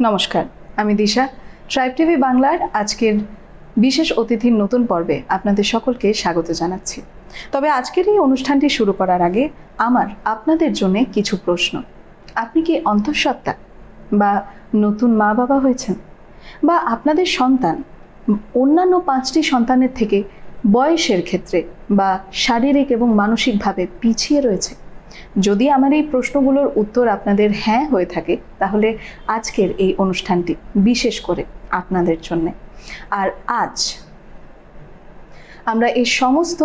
নমস্কার, আমি দিশা। Tribe TV বাংলার আজকের বিশেষ অতিথির নতুন পর্বে আপনাদের সকলকে স্বাগত জানাচ্ছি। তবে আজকের এই অনুষ্ঠানটি শুরু করার আগে আমার আপনাদের জন্য কিছু প্রশ্ন। আপনি কি অন্তঃসত্ত্বা বা নতুন মা বাবা হয়েছেন, বা আপনাদের সন্তান অন্যান্য 5টি সন্তানের থেকে বয়সের ক্ষেত্রে বা শারীরিক এবং মানসিকভাবে পিছিয়ে রয়েছে? যদি আমার এই প্রশ্নগুলোর উত্তর আপনাদের হ্যাঁ হয়ে থাকে, তাহলে আজকের এই অনুষ্ঠানটি বিশেষ করে আপনাদের জন্য। আর আজ আমরা এই সমস্ত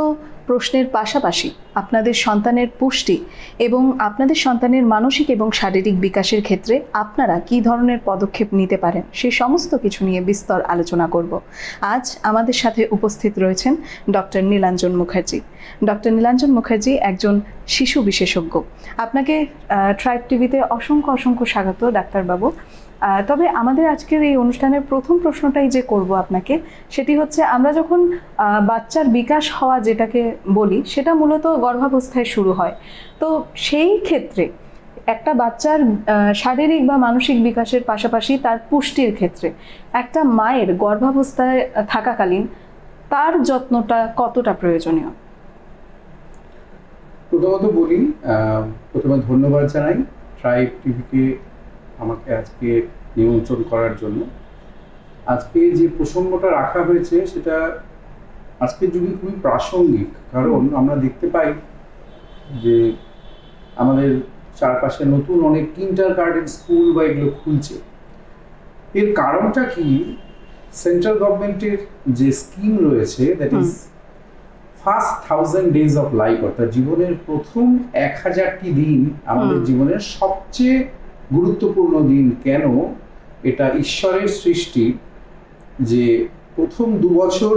প্রশ্নের পাশাপাশি আপনাদের সন্তানের পুষ্টি এবং আপনাদের সন্তানের মানসিক এবং শারীরিক বিকাশের ক্ষেত্রে আপনারা কী ধরনের পদক্ষেপ নিতে পারেন সেই সমস্ত কিছু নিয়ে বিস্তর আলোচনা করব। আজ আমাদের সাথে উপস্থিত রয়েছেন ডক্টর নীলাঞ্জন মুখার্জি। ডক্টর নীলাঞ্জন মুখার্জি একজন শিশু বিশেষজ্ঞ। আপনাকে ট্রাইব টিভিতে অসংখ্য অসংখ্য স্বাগত ডাক্তারবাবু। তবে আমাদের আজকের এই অনুষ্ঠানের প্রথম প্রশ্নটাই যে করব আপনাকে, সেটি হচ্ছে আমরা যখন বাচ্চার বিকাশ হওয়া যেটাকে বলি, সেটা মূলত গর্ভাবস্থায় শুরু হয়। তো সেই ক্ষেত্রে একটা বাচ্চার শারীরিক বা মানসিক বিকাশের পাশাপাশি তার পুষ্টির ক্ষেত্রে একটা মায়ের গর্ভাবস্থায় থাকাকালীন তার যত্নটা কতটা প্রয়োজনীয়? প্রথমত বলি, প্রথমে ধন্যবাদ জানাই ট্রাইব টিভিকে আমাকে আজকে নিমন্ত্রণ করার জন্য। আজকে যে প্রসঙ্গটা রাখা হয়েছে সেটা আজকের যুগে খুবই প্রাসঙ্গিক, কারণ আমরা দেখতে পাই যে আমাদের চারপাশে নতুন অনেক কিন্ডারগার্টেন স্কুল বা এগুলো খুলছে। এর কারণটা কি? সেন্ট্রাল গভর্নমেন্টের যে স্কিম রয়েছে, that is first 1000 days of life, অর্থাৎ জীবনের প্রথম 1000টি দিন আমাদের জীবনের সবচেয়ে গুরুত্বপূর্ণ দিন। কেন? এটা ঈশ্বরের সৃষ্টি যে প্রথম 2 বছর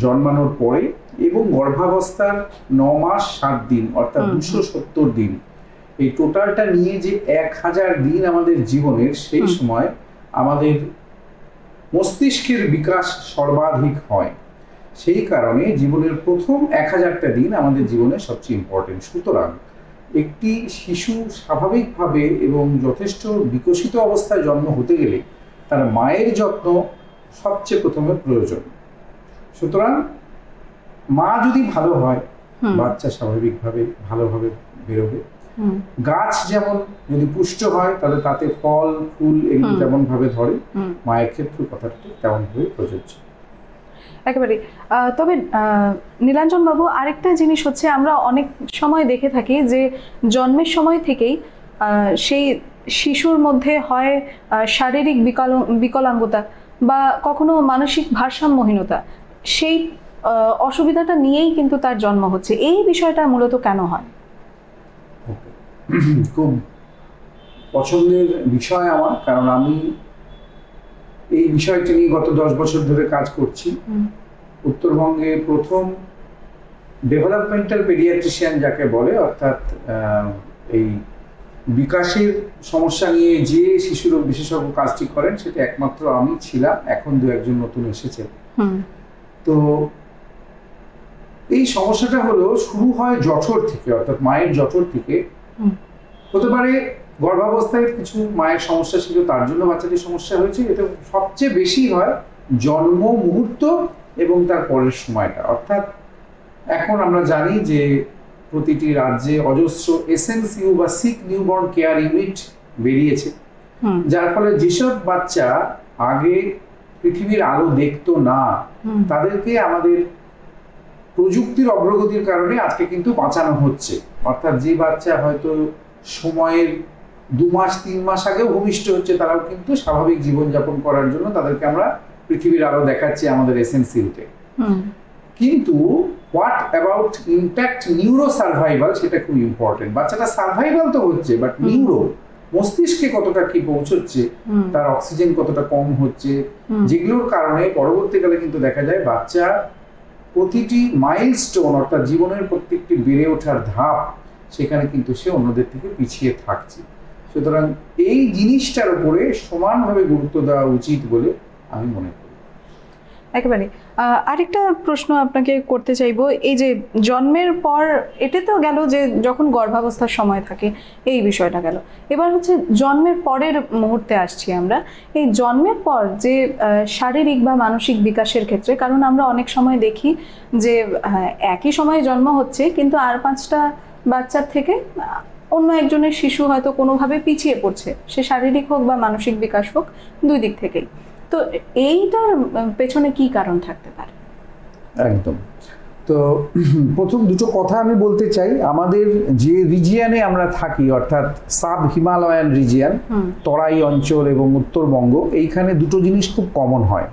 জন্মানোর পরে এবং গর্ভাবস্থার 9 মাস 7 দিন অর্থাৎ 270 দিন, এই টোটালটা নিয়ে যে 1000 দিন আমাদের জীবনের, সেই সময় আমাদের মস্তিষ্কের বিকাশ সর্বাধিক হয়। সেই কারণে জীবনের প্রথম 1000টা দিন আমাদের জীবনে সবচেয়ে ইম্পর্টেন্ট। সুতরাং একটি শিশু স্বাভাবিকভাবে এবং যথেষ্ট বিকশিত অবস্থায় জন্ম হতে গেলে তার মায়ের যত্ন সবচেয়ে প্রথমে প্রয়োজন। সুতরাং মা যদি ভালো হয়, বাচ্চা স্বাভাবিকভাবে ভালোভাবে বেরোবে। গাছ যেমন যদি পুষ্ট হয়, তাহলে তাতে ফল ফুল এগুলো যেমন ভাবে ধরে, মায়ের ক্ষেত্রে কথাটা তেমন ভাবে প্রযোজ্য। একেবারে। তবে নীলাঞ্জন বাবু, আরেকটা জিনিস হচ্ছে, আমরা অনেক সময় দেখে থাকি যে জন্মের সময় থেকেই সেই শিশুর মধ্যে হয় শারীরিক বিকলাঙ্গতা বা কখনো মানসিক ভারসাম্যহীনতা, সেই অসুবিধাটা নিয়েই কিন্তু তার জন্ম হচ্ছে। এই বিষয়টা মূলত কেন হয়? খুব পছন্দের বিষয় আমার, কারণ আমি এই বিষয়টি নিয়ে গত 10 বছর ধরে কাজ করছি। উত্তরবঙ্গে প্রথম ডেভেলপমেন্টাল পেডিয়াট্রিশিয়ান যাকে বলে, অর্থাৎ এই বিকাশের সমস্যা নিয়ে যে শিশুরোগ বিশেষজ্ঞ কাজটি করেন, সেটা একমাত্র আমি ছিলাম। এখন 2-1 নতুন এসেছে। তো এই সমস্যাটা হলো, শুরু হয় জঠর থেকে, অর্থাৎ মায়ের জঠর থেকে। হতে পারে গর্ভাবস্থায় কিছু মায়ের সমস্যা ছিল, তার জন্য বাচ্চাটির সমস্যা হয়েছে। এটা সবচেয়ে বেশি হয় জন্ম মুহূর্ত এবং তার পরের সময়টা। অর্থাৎ এখন আমরা জানি যে প্রতিটি রাজ্যে অজস্র এসএনসিইউ বা সিক নিউবর্ন কেয়ার ইউনিট বেরিয়েছে, যার ফলে যেসব বাচ্চা আগে পৃথিবীর আলো দেখতো না, তাদেরকে আমাদের প্রযুক্তির অগ্রগতির কারণে আজকে কিন্তু বাঁচানো হচ্ছে। অর্থাৎ যে বাচ্চা হয়তো সময়ের 2 মাস 3 মাস আগেও ভূমিষ্ঠ হচ্ছে, তারাও কিন্তু স্বাভাবিক জীবনযাপন করার জন্য তাদেরকে আমরা পৃথিবীর আলো দেখাচ্ছি আমাদের এসএনসিইউতে। কিন্তু what about intact neuro survival, সেটা খুব ইম্পর্টেন্ট। বাচ্চাটা সার্ভাইভাল তো হচ্ছে, বাট নিউরো মস্তিষ্কে কতটা কি পৌঁছচ্ছে, তার অক্সিজেন কতটা কম হচ্ছে, যেগুলোর কারণে পরবর্তীকালে কিন্তু দেখা যায় বাচ্চা প্রতিটি মাইলস্টোন, অর্থাৎ জীবনের প্রত্যেকটি বেড়ে ওঠার ধাপ, সেখানে কিন্তু সে অন্যদের থেকে পিছিয়ে থাকছে। সুতরাং এই জিনিসটার উপরে সমানভাবে গুরুত্ব দেওয়া উচিত বলে আমি মনে করি। একেবারে। আরেকটা প্রশ্ন আপনাকে করতে চাইবো, এই যে জন্মের পর, এটা তো গেল যে যখন গর্ভাবস্থার সময় থাকে এই বিষয়টা গেল, এবার হচ্ছে জন্মের পরের মুহূর্তে আসছি আমরা। এই জন্মের পর যে শারীরিক বা মানসিক বিকাশের ক্ষেত্রে, কারণ আমরা অনেক সময় দেখি যে একই সময়ে জন্ম হচ্ছে কিন্তু আর 5টা বাচ্চার থেকে অন্য একজনের শিশু হয়তো কোনোভাবে পিছিয়ে পড়ছে, সে শারীরিক হোক বা মানসিক বিকাশ হোক, দুই দিক থেকেই। তো এইটার পেছনে কি কারণ থাকতে পারে? একদম। তো প্রথম দুটো কথা আমি বলতে চাই, আমাদের যে রিজিয়ানে আমরা থাকি অর্থাৎ সাব হিমালয়ান রিজিয়ান, তরাই অঞ্চল এবং উত্তরবঙ্গ, এইখানে দুটো জিনিস খুব কমন হয়।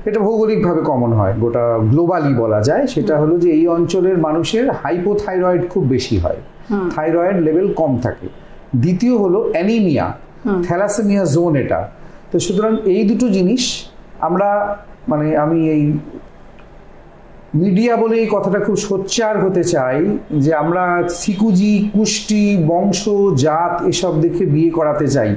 এটা ভৌগোলিকভাবে কমন হয়, গোটা গ্লোবালি বলা যায়। সেটা হলো যে এই অঞ্চলের মানুষের হাইপোথাইরয়েড খুব বেশি হয়, থাইরয়েড লেভেল কম থাকে। দ্বিতীয় হলো অ্যানিমিয়া, থ্যালাসেমিয়া জোন এটা। তো সুতরাং এই দুটো জিনিস আমরা, মানে আমি এই মিডিয়া বলে এই কথাটা খুব সোচ্চার হতে চাই যে আমরা সিকুজি, কুষ্টি, বংশ, জাত এসব দেখে বিয়ে করাতে চাই।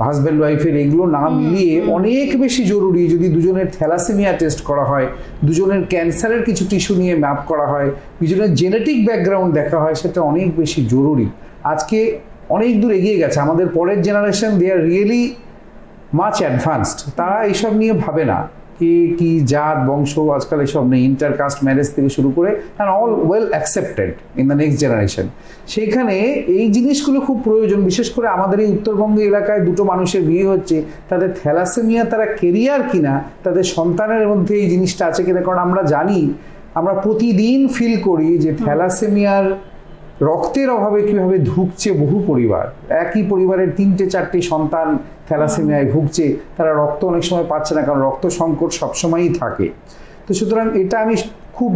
হাজব্যান্ড ওয়াইফের এগুলো না মিলিয়ে অনেক বেশি জরুরি, যদি দুজনের থ্যালাসেমিয়া টেস্ট করা হয়, দুজনের ক্যান্সারের কিছু টিস্যু নিয়ে ম্যাপ করা হয়, দুজনের জেনেটিক ব্যাকগ্রাউন্ড দেখা হয়, সেটা অনেক বেশি জরুরি। আজকে অনেক দূর এগিয়ে গেছে আমাদের পরের generation, they are really much advanced. তারা এইসব নিয়ে ভাবে না, কি জাত বংশ, আজকাল এসব নেই। ইন্টারকাস্ট ম্যারেজ থেকে শুরু করে and all well accepted in the next generation. সেইখানে এই জিনিসগুলো খুব প্রয়োজন। বিশেষ করে আমাদের এই উত্তরবঙ্গ এলাকায় দুটো মানুষের বিয়ে হচ্ছে, তাদের থ্যালাসেমিয়া তারা কেরিয়ার কিনা, তাদের সন্তানের মধ্যে এই জিনিসটা আছে কিনা। কারণ আমরা জানি, আমরা প্রতিদিন ফিল করি যে থ্যালাসেমিয়ার রক্তের অভাবে কিভাবে ধুঁকছে বহু পরিবার। একই পরিবারের 3-4টি সন্তান থ্যালাসেমিয়ায় ভুগছে, তারা রক্ত অনেক সময় পাচ্ছে না, কারণ রক্ত সংকট সবসময়ই থাকে। তো সুতরাং এটা আমি খুব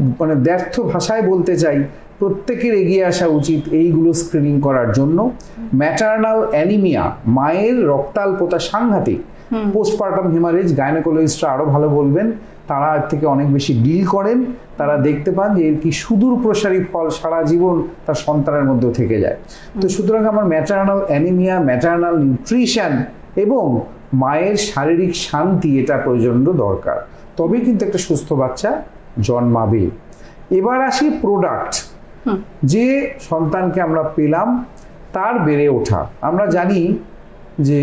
ব্যর্থ ভাষায় বলতে চাই, প্রত্যেকের এগিয়ে আসা উচিত এইগুলো স্ক্রিনিং করার জন্য। ম্যাটার্নাল অ্যানিমিয়া, মায়ের রক্তাল্পতা সাংঘাতিক। পোস্টপার্টাম হেমারেজ, গাইনোকোলজিস্টরা আরো ভালো বলবেন, তারা এর থেকে অনেক বেশি ডিল করেন। তারা দেখতে পান যে এর কি সুদূর প্রসারী ফল সারা জীবন তার সন্তানের মধ্যেও থেকে যায়। তো সুতরাং আমার ম্যাটার্নাল অ্যানিমিয়া, ম্যাটার্নাল নিউট্রিশন এবং মায়ের শারীরিক শান্তি, এটা প্রয়োজনীয় দরকার, তবেই কিন্তু একটা সুস্থ বাচ্চা জন্মাবে। এবার আসি প্রোডাক্ট, যে সন্তানকে আমরা পেলাম তার বেড়ে ওঠা। আমরা জানি যে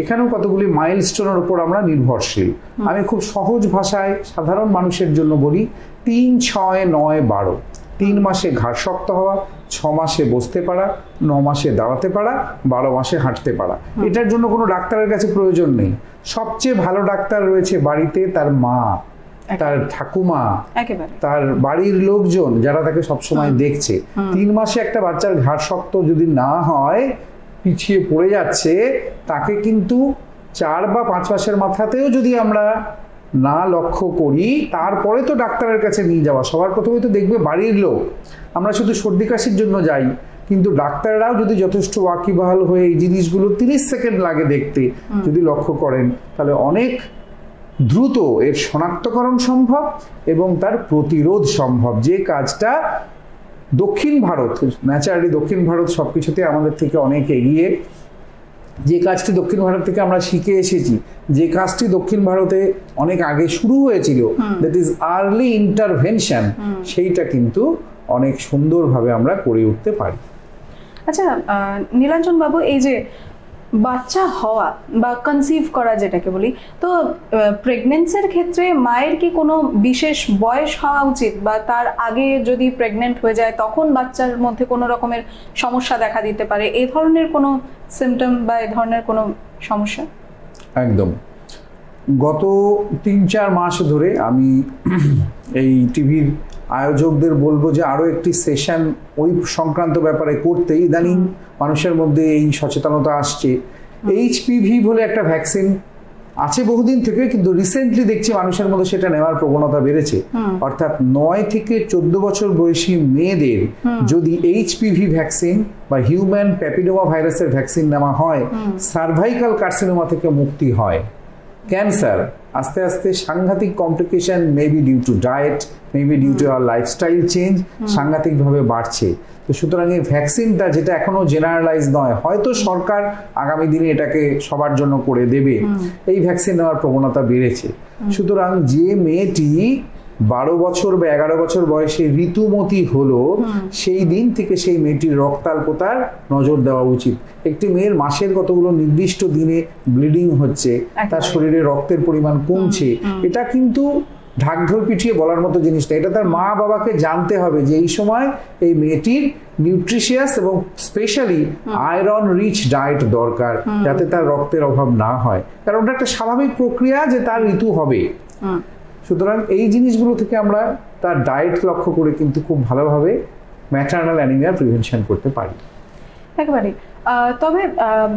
এখানেও কতগুলি মাইলস্টোনের উপর আমরা নির্ভরশীল। আমি খুব সহজ ভাষায় সাধারণ মানুষের জন্য বলি, 3, 6, 9, 12। 3 মাসে ঘাড় শক্ত হওয়া, 6 মাসে বসতে পারা, 9 মাসে দাঁড়াতে পারা, 12 মাসে হাঁটতে পারা। এটার জন্য কোনো ডাক্তারের কাছে প্রয়োজন নেই। সবচেয়ে ভালো ডাক্তার রয়েছে বাড়িতে, তার মা, তার ঠাকুমা, তার বাড়ির লোকজন যারা তাকে সবসময় দেখছে। 3 মাসে একটা বাচ্চার ঘাড় শক্ত যদি না হয়, পিছিয়ে পড়ে যাচ্ছে, তাকে কিন্তু 4 বা 5 মাসের মাথাতেও যদি আমরা না লক্ষ্য করি, তারপরে তো ডাক্তারের কাছে নিয়ে যাওয়া। সবার প্রথমে তো দেখবে বাড়ির লোক। আমরা শুধু সর্দি কাশির জন্য যাই, কিন্তু ডাক্তাররাও যদি যথেষ্ট ওয়াকিবহাল হয়ে এই জিনিসগুলো 30 সেকেন্ড লাগে দেখতে, যদি লক্ষ্য করেন, তাহলে অনেক দ্রুত এর শনাক্তকরণ সম্ভব এবং তার প্রতিরোধ সম্ভব। যে কাজটা দক্ষিণ ভারত, ন্যাচারালি দক্ষিণ ভারত সবকিছুতে আমাদের থেকে অনেক এগিয়ে, যে কাজটি দক্ষিণ ভারত থেকে আমরা শিখে এসেছি, যে কাজটি দক্ষিণ ভারতে অনেক আগে শুরু হয়েছিল, দ্যাট ইজ আর্লি ইন্টারভেনশন, সেইটা কিন্তু অনেক সুন্দরভাবে আমরা করে উঠতে পারি। আচ্ছা নীলাঞ্জন বাবু, এই যে বাচ্চা হওয়া বা কনসিভ করা যেটাকে বলি, তো প্রেগনেন্সির ক্ষেত্রে মায়ের কি কোনো বিশেষ বয়স হওয়া উচিত, বা তার আগে যদি প্রেগনেন্ট হয়ে যায় তখন বাচ্চার মধ্যে কোনো রকমের সমস্যা দেখা দিতে পারে, এই ধরনের কোনো সিমটম বা এই ধরনের কোনো সমস্যা? একদম। গত 3-4 মাস ধরে আমি এই টিভির আয়োজকদের বলবো যে আরও একটি সেশন ওই সংক্রান্ত ব্যাপারে করতে। ইদানিং মানুষের মধ্যে এই সচেতনতা আসছে। HPV বলে একটা ভ্যাকসিন আছে বহুদিন থেকে, কিন্তু রিসেন্টলি দেখছি মানুষের মধ্যে সেটা নেওয়ার প্রবণতা বেড়েছে। অর্থাৎ 9 থেকে 14 বছর বয়সী মেয়েদের যদি HPV ভ্যাকসিন বা হিউম্যান প্যাপিলোমা ভাইরাসের ভ্যাকসিন নেওয়া হয়, সার্ভাইকাল কার্সিনোমা থেকে মুক্তি হয়। ক্যান্সার আস্তে আস্তে সাংঘাতিক complication, maybe due to diet, maybe due to our lifestyle change, সাংঘাতিকভাবে বাড়ছে। তো সুতরাং এই ভ্যাকসিনটা, যেটা এখনো জেনারেলাইজ নয়, হয়তো সরকার আগামী দিনে এটাকে সবার জন্য করে দেবে, এই ভ্যাকসিন নেওয়ার প্রবণতা বেড়েছে। সুতরাং যে মেয়েটি 12 বছর বা 11 বছর বয়সে ঋতুমতী হলো, সেই দিন থেকে সেই মেয়েটির রক্তাল্পতার নজর দেওয়া উচিত। একটি মেয়ের মাসের কতগুলো নির্দিষ্ট দিনে ব্লিডিং হচ্ছে, তার শরীরে রক্তের পরিমাণ কমছে, এটা কিন্তু ঢাকঢোল পিটিয়ে বলার মতো জিনিস না। এটা তার মা বাবাকে জানতে হবে যে এই সময় এই মেয়েটির নিউট্রিশিয়াস এবং স্পেশালি আয়রন রিচ ডায়েট দরকার, যাতে তার রক্তের অভাব না হয়, কারণ ওটা একটা স্বাভাবিক প্রক্রিয়া যে তার ঋতু হবে। সুতরাং এই জিনিসগুলো থেকে আমরা তার ডায়েট লক্ষ্য করে কিন্তু খুব ভালোভাবে ম্যাটারনাল অ্যানিমিয়া প্রিভেনশন করতে পারি। একেবারে। তবে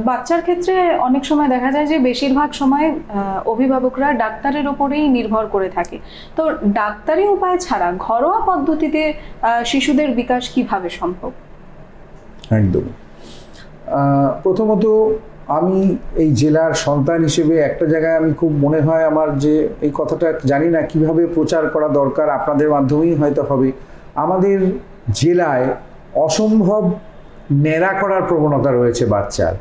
বাচ্চার ক্ষেত্রে অনেক সময় দেখা যায় যে বেশিরভাগ সময় অভিভাবকরা ডাক্তারের উপরেই নির্ভর করে থাকে। তো ডাক্তারি উপায় ছাড়া ঘরোয়া পদ্ধতিতে শিশুদের বিকাশ কিভাবে সম্ভব? একদম। প্রথমত আমি এই জেলার সন্তান হিসেবে একটা জায়গায় আমি খুব মনে হয় আমার, যে এই কথাটা জানি না কিভাবে প্রচার করা দরকার, আপনাদের মাধ্যমেই হয়তো হবে। আমাদের জেলায় অসম্ভব ন্যাড়া করার প্রবণতা রয়েছে বাচ্চার।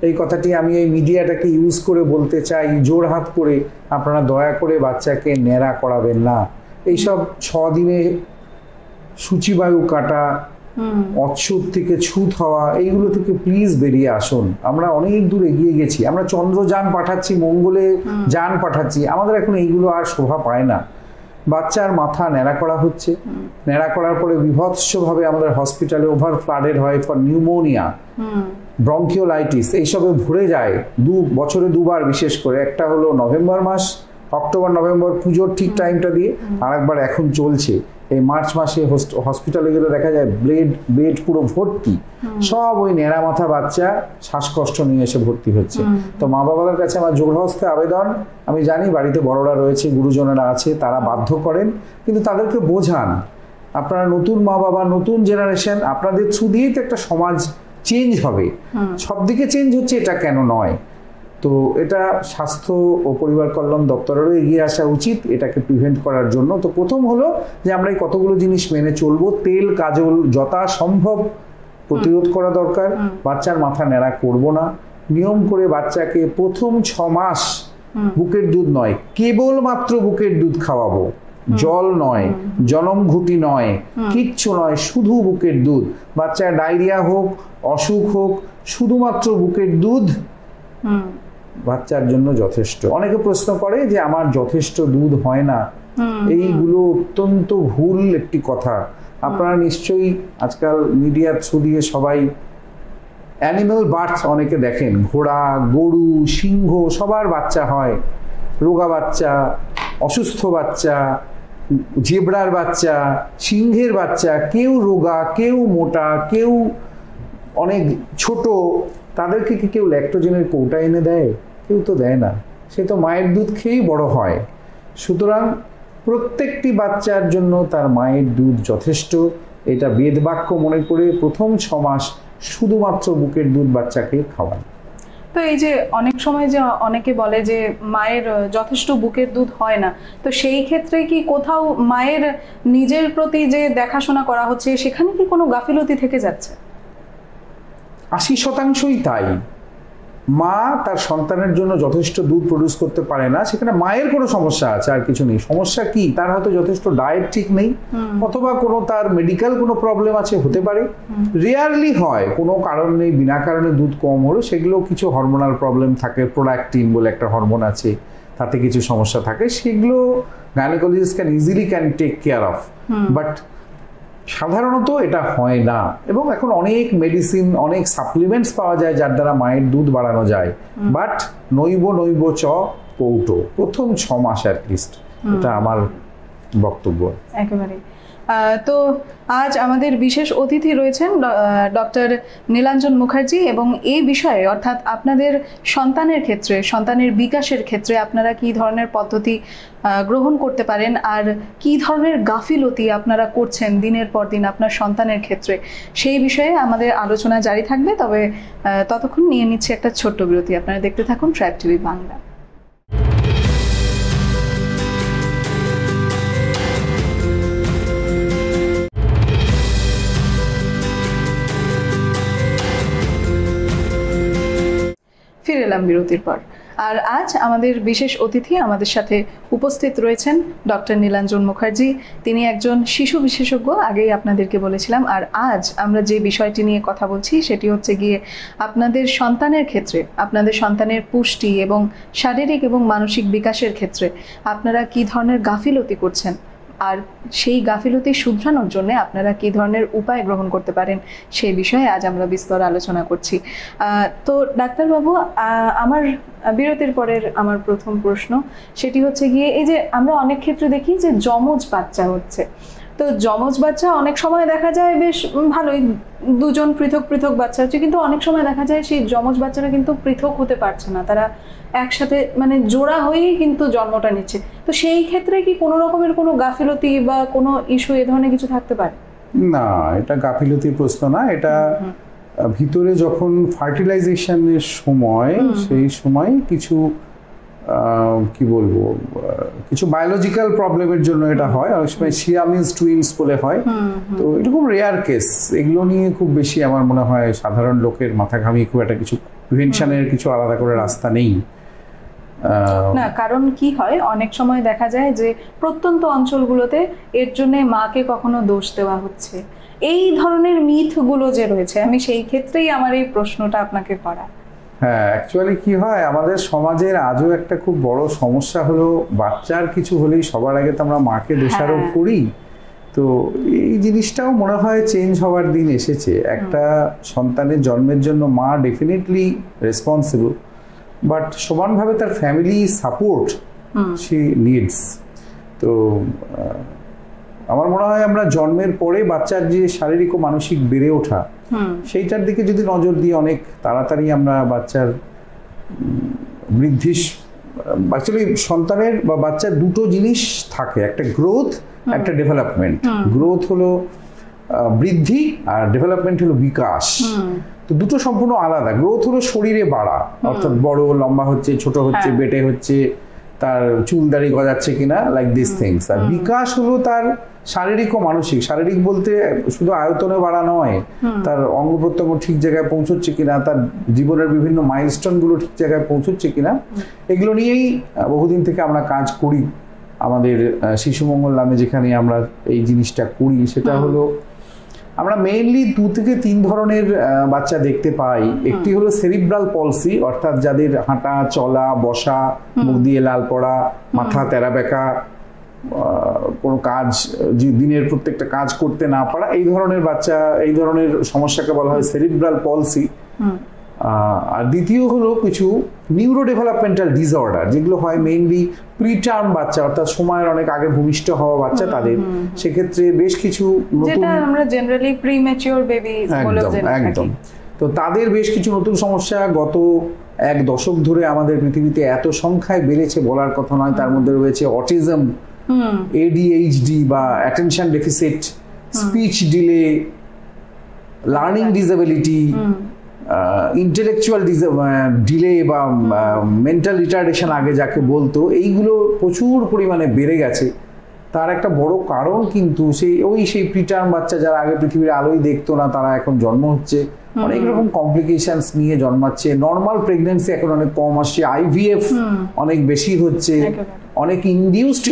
এই কথাটি আমি এই মিডিয়াটাকে ইউজ করে বলতে চাই, জোর হাত করে আপনারা দয়া করে বাচ্চাকে ন্যাড়া করাবেন না। এইসব 6 দিনে সূচিবায়ু কাটা, অচ্ছুত থেকে ছুত হওয়া, এইগুলো থেকে প্লিজ বেরিয়ে আসুন। আমরা অনেক দূর এগিয়ে গেছি, আমরা চন্দ্রযান পাঠাচ্ছি, মঙ্গলে যান পাঠাচ্ছি, আমাদের এখন এইগুলো আর শোভা পায় না। বাচ্চার মাথা ন্যাড়া করা হচ্ছে, ন্যাড়া করার পরে বিভৎসভাবে আমাদের হসপিটালে ওভার ফ্লাডেড হয় ফর নিউমোনিয়া, ব্রঙ্কিওলাইটিস, এইসবে ভরে যায় বছরে 2 বার, বিশেষ করে একটা হলো নভেম্বর মাস, অক্টোবর নভেম্বর পুজোর ঠিক টাইমটা দিয়ে, আর একবার এখন চলছে এই মার্চ মাসে। হসপিটালে গেলে দেখা যায় বেড পুরো ভর্তি, সব ওই ন্যাড়া মাথা বাচ্চা শ্বাসকষ্ট নিয়ে এসে ভর্তি হচ্ছে। তো মা বাবার কাছে আমার জোরহস্তে আবেদন, আমি জানি বাড়িতে বড়রা রয়েছে, গুরুজনেরা আছে, তারা বাধ্য করেন, কিন্তু তাদেরকে বোঝান আপনারা নতুন মা বাবা, নতুন জেনারেশন, আপনাদের থ্রু দিয়েই তো একটা সমাজ চেঞ্জ হবে। সব দিকে চেঞ্জ হচ্ছে, এটা কেন নয়? তো এটা স্বাস্থ্য ও পরিবার কল্যাণ দপ্তরেরও এগিয়ে আসা উচিত এটাকে প্রিভেন্ট করার জন্য। তো প্রথম হলো যে আমরা এই কতগুলো জিনিস মেনে চলবো। তেল কাজল যথাসম্ভব প্রতিরোধ করা দরকার, বাচ্চার মাথা ন্যাড়া করব না, নিয়ম করে বাচ্চাকে প্রথম 6 মাস বুকের দুধ নয়, কেবলমাত্র বুকের দুধ খাওয়াবো, জল নয়, জনম ঘুটি নয়, কিচ্ছু নয়, শুধু বুকের দুধ। বাচ্চার ডায়রিয়া হোক, অসুখ হোক, শুধুমাত্র বুকের দুধ বাচ্চার জন্য যথেষ্ট। অনেকে প্রশ্ন করে যে আমার যথেষ্ট দুধ হয় না, এইগুলো অত্যন্ত ভুল একটি কথা। আপনারা নিশ্চয়ই আজকাল মিডিয়ার থ্রু দিয়ে সবাই অ্যানিম্যাল বার্থ অনেকে দেখেন, ঘোড়া, গরু, সিংহ, সবার বাচ্চা হয়, রোগা বাচ্চা, অসুস্থ বাচ্চা, জেব্রার বাচ্চা, সিংহের বাচ্চা, কেউ রোগা, কেউ মোটা, কেউ অনেক ছোট। তাদেরকে কি কেউ ল্যাক্টোজেনের কৌটা এনে দেয়? কেউ তো দেয় না, সে তো মায়ের দুধ খেয়েই বড় হয়। সুতরাং প্রত্যেকটি বাচ্চার জন্য তার মায়ের দুধ যথেষ্ট, এটা বেদবাক্য মনে করে প্রথম 6 মাস শুধুমাত্র বুকের দুধ বাচ্চাকে খাওয়ান। তো এই যে অনেক সময় যে অনেকে বলে যে মায়ের যথেষ্ট বুকের দুধ হয় না, তো সেই ক্ষেত্রে কি কোথাও মায়ের নিজের প্রতি যে দেখাশোনা করা হচ্ছে সেখানে কি কোনো গাফিলতি থেকে যাচ্ছে? 80% তাই। মা তার সন্তানের জন্য যথেষ্ট দুধ প্রডিউস করতে পারে না, সেখানে মায়ের কোনো সমস্যা আছে, আর কিছু নেই। সমস্যা কি? তার হয়তো যথেষ্ট ডায়েট ঠিক নেই, অথবা কোনো তার মেডিকেল কোনো প্রবলেম আছে, হতে পারে। রেয়ারলি হয়, কোনো কারণ নেই, বিনা কারণে দুধ কম হলো, সেগুলো কিছু হরমোনাল প্রবলেম থাকে, প্রোডাক্টিন বলে একটা হরমোন আছে, তাতে কিছু সমস্যা থাকে, সেগুলো gynaecologist can take care of. But সাধারণত এটা হয় না। এবং এখন অনেক মেডিসিন, অনেক সাপ্লিমেন্টস পাওয়া যায় যার দ্বারা মায়ের দুধ বাড়ানো যায়। বাট নৈব চ কৌটো, প্রথম 6 মাস অ্যাটলিস্ট, এটা আমার বক্তব্য। একেবারে। তো আজ আমাদের বিশেষ অতিথি রয়েছেন ডক্টর নীলাঞ্জন মুখার্জি, এবং এই বিষয়ে অর্থাৎ আপনাদের সন্তানের ক্ষেত্রে, সন্তানের বিকাশের ক্ষেত্রে আপনারা কি ধরনের পদ্ধতি গ্রহণ করতে পারেন, আর কি ধরনের গাফিলতি আপনারা করছেন দিনের পর দিন আপনার সন্তানের ক্ষেত্রে, সেই বিষয়ে আমাদের আলোচনা জারি থাকবে। তবে ততক্ষণ নিয়ে নিচ্ছে একটা ছোট্ট বিরতি। আপনারা দেখতে থাকুন ট্রাইব টিভি বাংলা। এলাম বিরতির পর। আর আজ আমাদের বিশেষ অতিথি আমাদের সাথে উপস্থিত রয়েছেন ডক্টর নীলাঞ্জন মুখার্জি। তিনি একজন শিশু বিশেষজ্ঞ, আগেই আপনাদেরকে বলেছিলাম। আর আজ আমরা যে বিষয়টি নিয়ে কথা বলছি সেটি হচ্ছে গিয়ে আপনাদের সন্তানের ক্ষেত্রে, আপনাদের সন্তানের পুষ্টি এবং শারীরিক এবং মানসিক বিকাশের ক্ষেত্রে আপনারা কী ধরনের গাফিলতি করছেন, আর সেই গাফিলতি শুধরানোর জন্য আপনারা কী ধরনের উপায় গ্রহণ করতে পারেন সেই বিষয়ে আজ আমরা বিস্তর আলোচনা করছি। তো ডাক্তারবাবু, আমার বিরতির পরের আমার প্রথম প্রশ্ন সেটি হচ্ছে গিয়ে, এই যে আমরা অনেক ক্ষেত্রে দেখি যে যমজ বাচ্চা হচ্ছে, তো যমজ বাচ্চা অনেক সময় দেখা যায় বেশ ভালোই, দুজন পৃথক পৃথক বাচ্চা হচ্ছে, কিন্তু অনেক সময় দেখা যায় সেই যমজ বাচ্চারা কিন্তু পৃথক হতে পারছে না, তারা একসাথে মানে জোড়া হয়েই কিন্তু জন্মটা নিচ্ছে। তো সেই ক্ষেত্রে কি কোনো রকমের কোনো গাফিলতি বা কোনো ইস্যু এ ধরনের কিছু থাকতে পারে? না, এটা গাফিলতির প্রশ্ন না। এটা ভিতরে যখন ফার্টিলাইজেশনের সময়, সেই সময় কিছু কি বলবো, কিছু বায়োলজিক্যাল প্রবলেমের জন্য এটা হয়। অনেক সময় সিয়ামিজ টুইনস বলে হয়, তো এটা খুব রেয়ার কেস। এগুলো নিয়ে খুব বেশি আমার মনে হয় সাধারণ লোকের মাথা ঘামিয়ে খুব একটা কিছু প্রিভেনশনের কিছু আলাদা করে রাস্তা নেই। না, কারণ কি হয়, অনেক সময় দেখা যায় যে প্রত্যন্ত অঞ্চলগুলোতে এর জন্য মাকে কখনো দোষ দেওয়া হচ্ছে, এই ধরনের মিথগুলো যে রয়েছে, আমি সেই ক্ষেত্রেই আমার এই প্রশ্নটা আপনাকে করা। হ্যাঁ, অ্যাকচুয়ালি কি হয়, আমাদের সমাজের আজও একটা খুব বড় সমস্যা হলো বাচ্চার কিছু হলেই সবার আগে তো আমরা মাকে দোষারোপ করি। তো এই জিনিসটাও মনে হয় চেঞ্জ হওয়ার দিন এসেছে। একটা সন্তানের জন্মের জন্য মা ডেফিনেটলি রেসপন্সিবল, বাট সমানভাবে তার ফ্যামিলি সাপোর্ট শি নিডস। তো আমার মনে হয় আমরা জন্মের পরে বাচ্চার যে শারীরিক ও মানসিক বেড়ে ওঠা, সেইটার দিকে যদি নজর দিই অনেক তাড়াতাড়ি আমরা বাচ্চার বৃদ্ধি, অ্যাকচুয়ালি সন্তানের বা বাচ্চার দুটো জিনিস থাকে, একটা গ্রোথ, একটা ডেভেলপমেন্ট। গ্রোথ হলো বৃদ্ধি আর ডেভেলপমেন্ট হলো বিকাশ। তো দুটো সম্পূর্ণ আলাদা। গ্রোথ হলো শরীরে বাড়া, অর্থাৎ বড় লম্বা হচ্ছে, ছোট হচ্ছে, বেটে হচ্ছে, তার চুল দাড়ি গজাচ্ছে কিনা, লাইক দিস থিংস। আর বিকাশ হলো তার শারীরিক ও মানসিক। শারীরিক বলতে শুধু আয়তনে বাড়া নয়, তার অঙ্গ প্রত্যঙ্গ ঠিক জায়গায় পৌঁছচ্ছে কিনা, তার জীবনের বিভিন্ন মাইলস্টোন গুলো ঠিক জায়গায় পৌঁছচ্ছে কিনা, এগুলো নিয়েই বহুদিন থেকে আমরা কাজ করি। আমাদের শিশু মঙ্গল নামে যেখানে আমরা এই জিনিসটা করি, সেটা হলো আমরা মেইনলি 2 থেকে 3 ধরনের বাচ্চা দেখতে পাই। একটি হলো সেরিব্রাল পলসি, অর্থাৎ যাদের হাঁটা, চলা, বসা, মুখ দিয়ে লাল পড়া, মাথা তেরা বেঁকা, কোনো কাজ, দিনের প্রত্যেকটা কাজ করতে না পারা, এই ধরনের বাচ্চা, এই ধরনের সমস্যাকে বলা হয় সেরিব্রাল পলসি। আর দ্বিতীয় হলো কিছু নিউরো ডেভেলপমেন্টাল ডিসঅর্ডার, যেগুলো হয় মেইনলি প্রিটার্ম বাচ্চা, অর্থাৎ সময়ের অনেক আগে ভূমিষ্ঠ হওয়া বাচ্চা, তাদের সেক্ষেত্রে বেশ কিছু নতুন, আমরা জেনারেলি প্রিম্যাচিওর বেবি বলে জেনে থাকি। একদম। তো তাদের বেশ কিছু নতুন সমস্যা গত 1 দশক ধরে আমাদের পৃথিবীতে এত সংখ্যায় বেড়েছে বলার কথা নয়। তার মধ্যে রয়েছে অটিজম, ADHD বা attention deficit, speech delay, learning disability, intellectual delay বা মেন্টাল রিটার্ডেশন আগে যাকে বলতো, এইগুলো প্রচুর পরিমাণে বেড়ে গেছে। তার একটা বড় কারণ কিন্তু সেই প্রিটার্ম বাচ্চা যারা আগে পৃথিবীর আলোই দেখতো না, তারা এখন জন্ম হচ্ছে, অনেক রকম কমপ্লিকেশনস নিয়ে জন্মাচ্ছে। নর্মাল প্রেগন্যান্সি এখন অনেক কম আসছে, IVF অনেক বেশি হচ্ছে, অনেক ইনডিউসড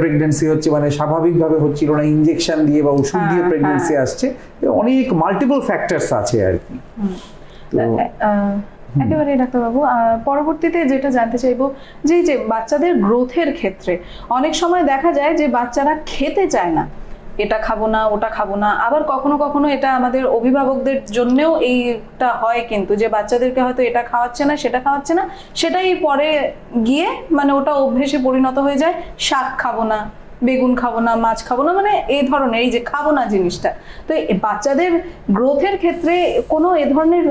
প্রেগন্যান্সি হচ্ছে, মানে স্বাভাবিকভাবে হচ্ছিল না, ইনজেকশন দিয়ে বা ওষুধ দিয়ে প্রেগন্যান্সি আসছে। অনেক মাল্টিপল ফ্যাক্টরস আছে আর কি। একেবারে ডাক্তারবাবু, পরবর্তীতে যেটা জানতে চাইবো যে বাচ্চাদের গ্রোথের ক্ষেত্রে অনেক সময় দেখা যায় যে বাচ্চারা খেতে চায় না, এটা খাবো না, ওটা খাবো না। আবার কখনো কখনো এটা আমাদের অভিভাবকদের জন্যও এইটা হয় কিন্তু, যে বাচ্চাদেরকে হয়তো এটা খাওয়াচ্ছে না, সেটা খাওয়াচ্ছে না, সেটাই পরে গিয়ে মানে ওটা অভ্যেসে পরিণত হয়ে যায়। শাক খাবো না, বেগুন খাবো না, মাছ খাবো না, মানে এই ধরনের, এই যে খাবো না জিনিসটা। তো বাচ্চাদের গ্রোথের ক্ষেত্রে কোনো এ ধরনের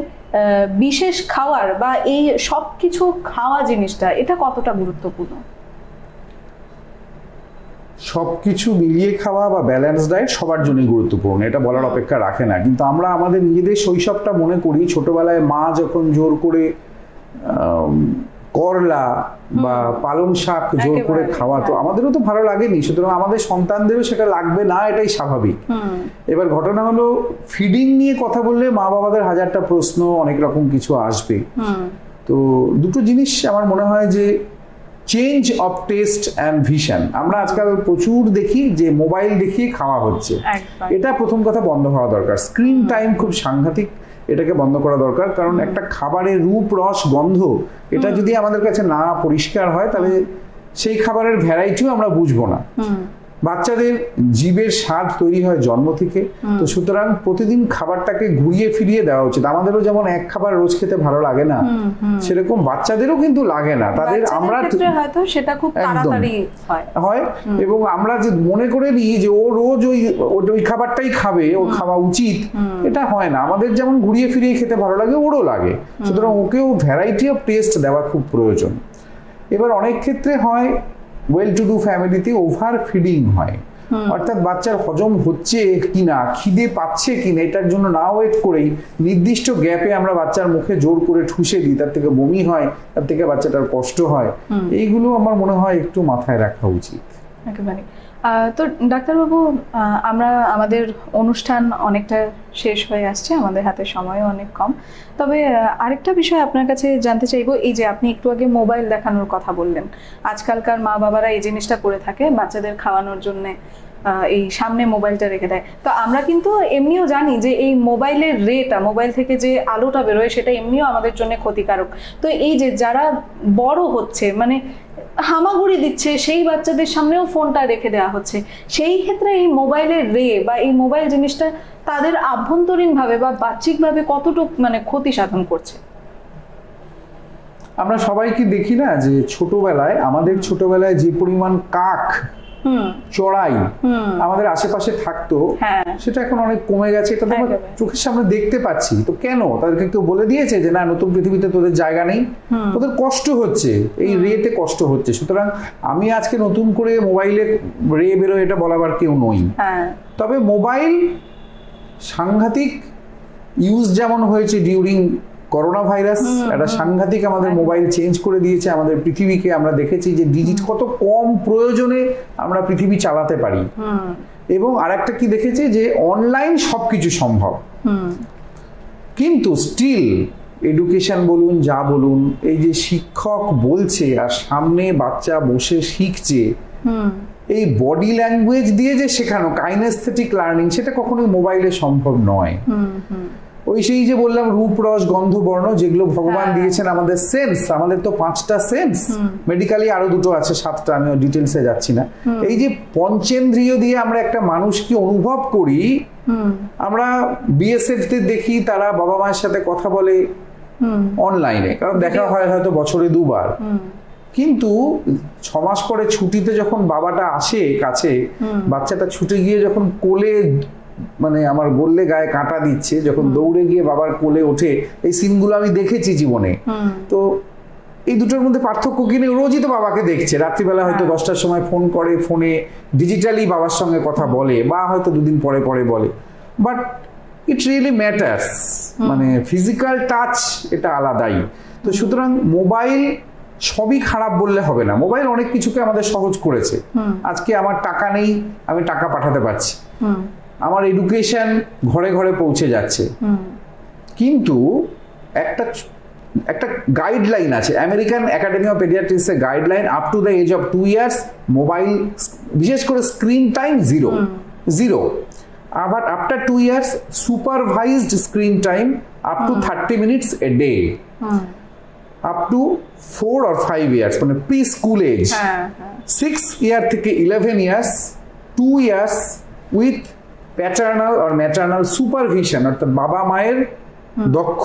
বিশেষ খাওয়ার বা এই সব কিছু খাওয়া জিনিসটা, এটা কতটা গুরুত্বপূর্ণ? সবকিছু মিলিয়ে খাওয়া বা ব্যালেন্স ডায়েট সবার জন্য গুরুত্বপূর্ণ, এটা বলার অপেক্ষা রাখে না। কিন্তু আমরা আমাদের নিজেদের শৈশবটা মনে করি, ছোটবেলায় মা যখন জোর করে করলা বা পালং শাক জোর করে খাওয়াতো, আমাদেরও তো ভালো লাগেনি, সুতরাং আমাদের সন্তানদেরও সেটা লাগবে না, এটাই স্বাভাবিক। এবার ঘটনা হলো, ফিডিং নিয়ে কথা বললে মা বাবাদের 1000টা প্রশ্ন, অনেক রকম কিছু আসবে। তো দুটো জিনিস আমার মনে হয় যে change of test and vision. আমরা আজকাল প্রচুর দেখি যে মোবাইল দেখিয়ে খাওয়া হচ্ছে, এটা প্রথম কথা বন্ধ হওয়া দরকার। স্ক্রিন টাইম খুব সাংঘাতিক, এটাকে বন্ধ করা দরকার। কারণ একটা খাবারের রূপ, রস, গন্ধ এটা যদি আমাদের কাছে না পরিষ্কার হয় তাহলে সেই খাবারের ভ্যারাইটিও আমরা বুঝবো না। বাচ্চাদের জীবের স্বাদ তৈরি হয় জন্ম থেকে, তো সুতরাং প্রতিদিন খাবারটাকে ঘুরিয়ে ফিরিয়ে দেওয়া উচিত। আমাদেরও যেমন এক খাবার রোজ খেতে ভালো লাগে না, সেরকম বাচ্চাদেরও কিন্তু লাগে না। তাদের আমরা হয়তো সেটা খুব তাড়াতাড়ি হয়, এবং আমরা যে মনে করে নিই যে ও রোজ ওই খাবারটাই খাবে, ওর খাওয়া উচিত, এটা হয় না। আমাদের যেমন ঘুরিয়ে ফিরিয়ে খেতে ভালো লাগে, ওরও লাগে। সুতরাং ওকেও ভ্যারাইটি অফ টেস্ট দেওয়া খুব প্রয়োজন। এবার অনেক ক্ষেত্রে হয় ওয়েল টু ডু ফ্যামিলিতে ওভার ফিডিং হয়, অর্থাৎ বাচ্চার হজম হচ্ছে কিনা, খিদে পাচ্ছে কিনা এটার জন্য না ওয়েট করেই নির্দিষ্ট গ্যাপে আমরা বাচ্চার মুখে জোর করে ঠুসে দিই, তার থেকে বমি হয়, তার থেকে বাচ্চাটার কষ্ট হয়। এইগুলো আমার মনে হয় একটু মাথায় রাখা উচিত। একেবারে। তো ডাক্তারবাবু, আমরা আমাদের অনুষ্ঠান অনেকটা শেষ হয়ে আসছে, আমাদের হাতে সময়ও অনেক কম। তবে আরেকটা বিষয় আপনার কাছে জানতে চাইবো, এই যে আপনি একটু আগে মোবাইল দেখানোর কথা বললেন, আজকালকার মা বাবারা এই জিনিসটা করে থাকে, বাচ্চাদের খাওয়ানোর জন্যে এই সামনে মোবাইলটা রেখে দেয়। তো আমরা কিন্তু এমনিও জানি যে এই মোবাইলের রেটা, মোবাইল থেকে যে আলোটা বেরোয় সেটা এমনিও আমাদের জন্য ক্ষতিকারক। তো এই যে যারা বড় হচ্ছে, মানে হামাগুড়ি দিচ্ছে, সেই বাচ্চাদের সামনেও ফোনটা রেখে দেওয়া হচ্ছে, সেই ক্ষেত্রে এই মোবাইলের রে বা এই মোবাইল জিনিসটা তাদের আভ্যন্তরীণভাবে বা বাহ্যিকভাবে কতটুকু মানে ক্ষতি সাধন করছে? আমরা সবাইকে দেখি না যে ছোটবেলায়, আমাদের ছোটবেলায় যে পরিমাণ কাক, চড়াই আমাদের আশেপাশে থাকতো, সেটা এখন অনেক কমে গেছে। এটা আমরা চোখের সামনে দেখতে পাচ্ছি। তো কেন? তাদেরকে কেউ বলে দিয়েছে যে না, নতুন পৃথিবীতে তোদের জায়গা নেই? ওদের কষ্ট হচ্ছে, এই রেতে কষ্ট হচ্ছে। সুতরাং আমি আজকে নতুন করে মোবাইলে রে বেরোয় এটা বলাবার কেউ নই। তবে মোবাইল সাংঘাতিক ইউজ যেমন হয়েছে ডিউরিং করোনা ভাইরাস, একটা সাংঘাতিক আমাদের মোবাইল চেঞ্জ করে দিয়েছে আমাদের পৃথিবীকে। আমরা দেখেছি যে কত কম প্রয়োজনে আমরা পৃথিবী চালাতে পারি। এবং আরেকটা কি দেখেছি যে অনলাইন সবকিছু সম্ভব, কিন্তু স্টিল এডুকেশন বলুন, যা বলুন, এই যে শিক্ষক বলছে আর সামনে বাচ্চা বসে শিখছে, এই বডি ল্যাঙ্গুয়েজ দিয়ে যে শেখানো, কাইনেস্থেটিক লার্নিং, সেটা কখনোই মোবাইলে সম্ভব নয়। ওই সেই যে বললাম রূপ, রস, গন্ধ, বর্ণ, যেগুলো ভগবান দিয়েছেন আমাদের সেন্স, আমাদের তো 5টা সেন্স, মেডিকেলি আরো 2টো আছে, 7টা, আমি ডিটেলসে যাচ্ছি না। এই যে পঞ্চেন্দ্রিয় দিয়ে আমরা একটা মানুষকে অনুভব করি, আমরা বিএসএফ দের দেখি তারা বাবা মায়ের সাথে কথা বলে অনলাইনে, কারণ দেখা হয় হয়তো বছরে 2বার, কিন্তু 6 মাস পরে ছুটিতে যখন বাবাটা আসে কাছে, বাচ্চাটা ছুটে গিয়ে যখন কোলে, মানে আমার বললে গায়ে কাঁটা দিচ্ছে, যখন দৌড়ে গিয়ে বাবার কোলে ওঠে, এই সিনগুলো আমি দেখেছি জীবনে। তো এই দুটোর মধ্যে পার্থক্য কিনে রোজই তো বাবাকে দেখছে, রাত্রিবেলা হয়তো 10টার সময় ফোন করে, ফোনে ডিজিটালি বাবার সঙ্গে কথা বলে, বা হয়তো 2 দিন পরে পরে বলে, বাট ইট রিয়েলি ম্যাটার্স, মানে ফিজিক্যাল টাচ এটা আলাদাই। তো সুতরাং মোবাইল সবই খারাপ বললে হবে না। মোবাইল অনেক কিছুকে আমাদের সহজ করেছে। আজকে আমার টাকা নেই, আমি টাকা পাঠাতে পারছি, আমার এডুকেশন ঘরে ঘরে পৌঁছে যাচ্ছে, কিন্তু একটা গাইডলাইন আছে, আমেরিকান একাডেমি অফ পেডিয়াট্রিক্সের guideline, up to the age of 2 years mobile, বিশেষ করে স্ক্রিন টাইম 0, আবার after 2 years supervised screen time up to 30 minutes a day, up to 4 or 5 years, মানে প্রি স্কুল এজ। 6 ইয়ার থেকে 11 years 2 years with paternal আর maternal supervision, অর্থাৎ বাবা মায়ের দক্ষ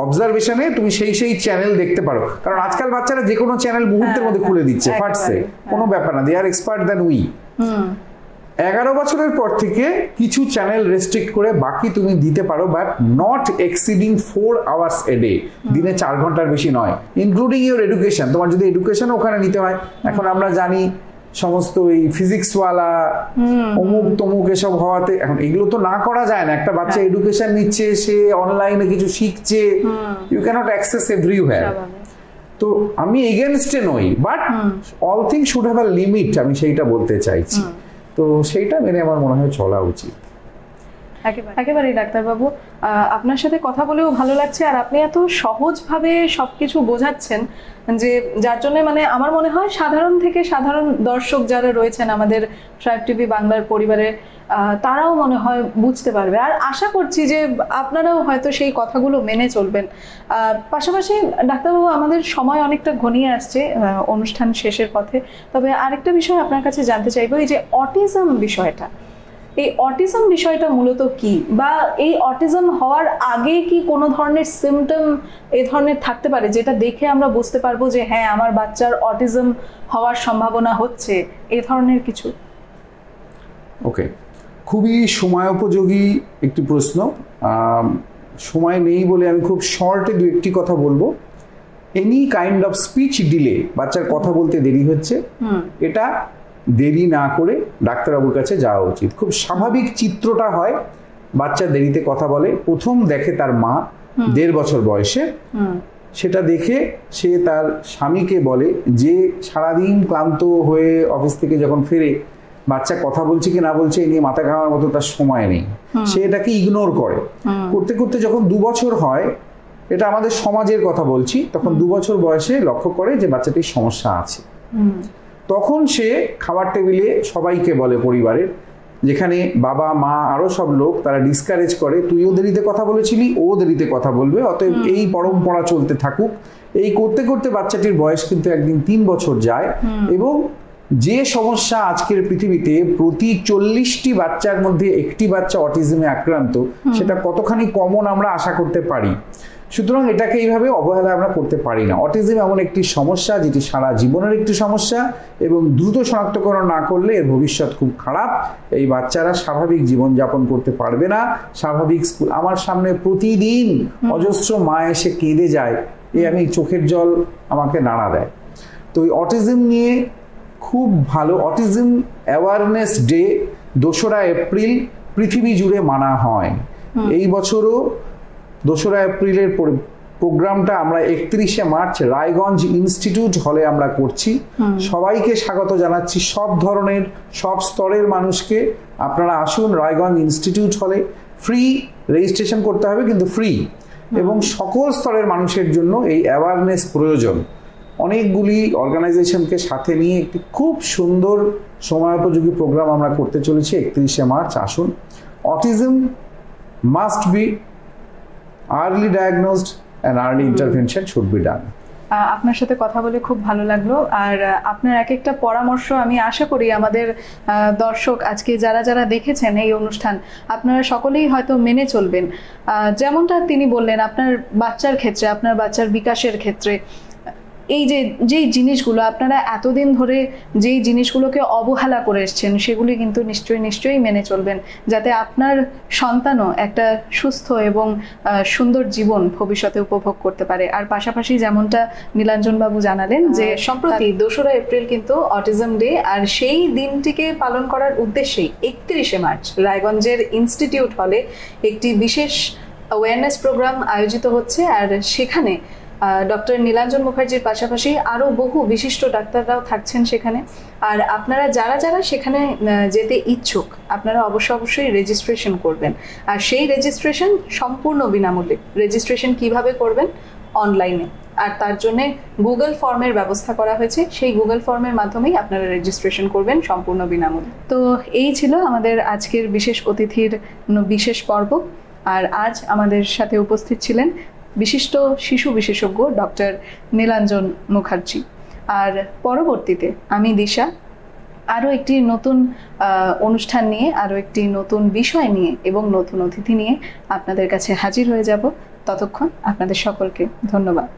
অবজারভেশনে তুমি সেই চ্যানেল দেখতে পারো। কারণ আজকাল বাচ্চারা যে কোনো চ্যানেল মুহূর্তের মধ্যে খুলে দিচ্ছে, ফাটছে, কোনো ব্যাপার না, দে আর এক্সপার্ট দ্যান উই। 11 বছরের পর থেকে কিছু চ্যানেল রেস্ট্রিক্ট করে বাকি তুমি দিতে পারো, but not exceeding 4 hours a day, দিনে 4 ঘন্টার বেশি নয়, ইনক্লুডিং ইউর এডুকেশন। তোমার যদি এডুকেশন ওখানে নিতে হয়, এখন আমরা জানি সমস্ত এই ফিজিক্সওয়ালা অমুক তমুক এসব হওয়াতে এখন এগুলো তো না করা যায় না। একটা বাচ্চা এডুকেশন নিচ্ছে, সে অনলাইনে কিছু শিখছে, ইউ ক্যানট অ্যাক্সেস এভরিওয়্যার। তো আমি এগেনস্টে নই, but all thing should have a limit, আমি সেইটা বলতে চাইছি। তো সেইটা মেনে আমার মনে হয় চলা উচিত। একেবারেই ডাক্তারবাবু, আপনার সাথে কথা বলেও ভালো লাগছে, আর আপনি এত সহজভাবে সবকিছু বোঝাচ্ছেন যে যার জন্য মানে আমার মনে হয় সাধারণ থেকে সাধারণ দর্শক যারা রয়েছেন আমাদের ট্রাইব টিভি বাংলার পরিবারে, তারাও মনে হয় বুঝতে পারবে। আর আশা করছি যে আপনারাও হয়তো সেই কথাগুলো মেনে চলবেন। পাশাপাশি ডাক্তারবাবু, আমাদের সময় অনেকটা ঘনিয়ে আসছে অনুষ্ঠান শেষের পথে, তবে আরেকটা বিষয় আপনার কাছে জানতে চাইবো, এই যে অটিজম বিষয়টা, এই অটিজম বিষয়টা মূলত কি, বা এই অটিজম হওয়ার আগে কি কোনো ধরনের সিমটম এই ধরনের থাকতে পারে যেটা দেখে আমরা বুঝতে পারবো যে হ্যাঁ আমার বাচ্চার অটিজম হওয়ার সম্ভাবনা হচ্ছে, এই ধরনের কিছু? ওকে, খুবই সময়োপযোগী একটি প্রশ্ন। সময় নেই বলে আমি খুব শর্টে দু একটি কথা বলবো। Any kind of speech delay, বাচ্চার কথা বলতে দেরি হচ্ছে, এটা দেরি না করে ডাক্তারবাবুর কাছে যাওয়া উচিত। খুব স্বাভাবিক চিত্রটা হয়, বাচ্চা দেরিতে কথা বলে, প্রথম দেখে তার মা 1.5 বছর বয়সে, সেটা দেখে সে তার স্বামীকে বলে যে সারাদিন ক্লান্ত হয়ে অফিস থেকে যখন ফেরে বাচ্চা কথা বলছে কি না বলছে এ নিয়ে মাথা ঘামার মতো তার সময় নেই, সে এটাকে ইগনোর করে। করতে করতে যখন 2 বছর হয়, এটা আমাদের সমাজের কথা বলছি, তখন 2 বছর বয়সে লক্ষ্য করে যে বাচ্চাটির সমস্যা আছে। তখন সে খাবার টেবিলে সবাইকে বলে, পরিবারের যেখানে বাবা মা আরো সব লোক, তারা ডিসকারেজ করে, তুইও দেরিতে কথা বলেছিলি, ও দেরিতে কথা বলবে, অতএব এই পরম্পরা চলতে থাকুক। এই করতে করতে বাচ্চাটির বয়স কিন্তু একদিন 3 বছর যায়, এবং যে সমস্যা আজকের পৃথিবীতে প্রতি 40টি বাচ্চার মধ্যে একটি বাচ্চা অটিজমে আক্রান্ত, সেটা কতখানি কমন আমরা আশা করতে পারি। সুতরাং এটাকে এইভাবে অবহেলা আমরা করতে পারি না। অটিজম এমন একটি সমস্যা যেটি সারা জীবনের একটি সমস্যা, এবং দ্রুত শনাক্তকরণ না করলে এর ভবিষ্যৎ খুব খারাপ। এই বাচ্চারা স্বাভাবিক জীবনযাপন করতে পারবে না, স্বাভাবিক স্কুল। আমার সামনে প্রতিদিন অজস্র মা এসে কেঁদে যায়, আমি চোখের জল আমাকে নাড়া দেয়। তো এই অটিজম নিয়ে খুব ভালো অটিজম অ্যাওয়ারনেস ডে 2রা এপ্রিল পৃথিবী জুড়ে মানা হয়। এই বছরও 2রা এপ্রিলের প্রোগ্রামটা আমরা 31শে মার্চ রায়গঞ্জ ইনস্টিটিউট হলে আমরা করছি। সবাইকে স্বাগত জানাচ্ছি, সব ধরনের সব স্তরের মানুষকে। আপনারা আসুন রায়গঞ্জ ইনস্টিটিউট হলে, ফ্রি রেজিস্ট্রেশন করতে হবে কিন্তু ফ্রি, এবং সকল স্তরের মানুষের জন্য এই অ্যাওয়ারনেস প্রয়োজন। অনেকগুলি অর্গানাইজেশনকে সাথে নিয়ে একটি খুব সুন্দর সময়োপযোগী প্রোগ্রাম আমরা করতে চলেছি 31শে মার্চ। আসুন। Autism must be early ডায়াগনোজড and early intervention should be done. আপনার সাথে কথা বলে খুব ভালো লাগলো, আর আপনার এক একটা পরামর্শ আমি আশা করি আমাদের দর্শক আজকে যারা যারা দেখেছেন এই অনুষ্ঠান, আপনারা সকলেই হয়তো মেনে চলবেন। যেমনটা তিনি বললেন, আপনার বাচ্চার ক্ষেত্রে, আপনার বাচ্চার বিকাশের ক্ষেত্রে এই যেই জিনিসগুলো আপনারা এতদিন ধরে যেই জিনিসগুলোকে অবহেলা করে এসছেন, সেগুলি কিন্তু নিশ্চয়ই মেনে চলবেন, যাতে আপনার সন্তানও একটা সুস্থ এবং সুন্দর জীবন ভবিষ্যতে উপভোগ করতে পারে। আর পাশাপাশি যেমনটা নীলাঞ্জনবাবু জানালেন যে সম্প্রতি 2রা এপ্রিল কিন্তু অটিজম ডে, আর সেই দিনটিকে পালন করার উদ্দেশ্যেই 31শে মার্চ রায়গঞ্জের ইনস্টিটিউট হলে একটি বিশেষ অ্যাওয়ারনেস প্রোগ্রাম আয়োজিত হচ্ছে। আর সেখানে ডক্টর নীলাঞ্জন মুখার্জির পাশাপাশি আরও বহু বিশিষ্ট ডাক্তাররাও থাকছেন সেখানে। আর আপনারা যারা যারা সেখানে যেতে ইচ্ছুক, আপনারা অবশ্যই রেজিস্ট্রেশন করবেন। আর সেই রেজিস্ট্রেশন সম্পূর্ণ বিনামূল্যে। রেজিস্ট্রেশন কিভাবে করবেন? অনলাইনে। আর তার জন্য গুগল ফর্মের ব্যবস্থা করা হয়েছে, সেই গুগল ফর্মের মাধ্যমেই আপনারা রেজিস্ট্রেশন করবেন সম্পূর্ণ বিনামূল্যে। তো এই ছিল আমাদের আজকের বিশেষ অতিথির বিশেষ পর্ব। আর আজ আমাদের সাথে উপস্থিত ছিলেন বিশিষ্ট শিশু বিশেষজ্ঞ ডক্টর নীলাঞ্জন মুখার্জি। আর পরবর্তীতে আমি দিশা আরও একটি নতুন অনুষ্ঠান নিয়ে, আরও একটি নতুন বিষয় নিয়ে এবং নতুন অতিথি নিয়ে আপনাদের কাছে হাজির হয়ে যাব। ততক্ষণ আপনাদের সকলকে ধন্যবাদ।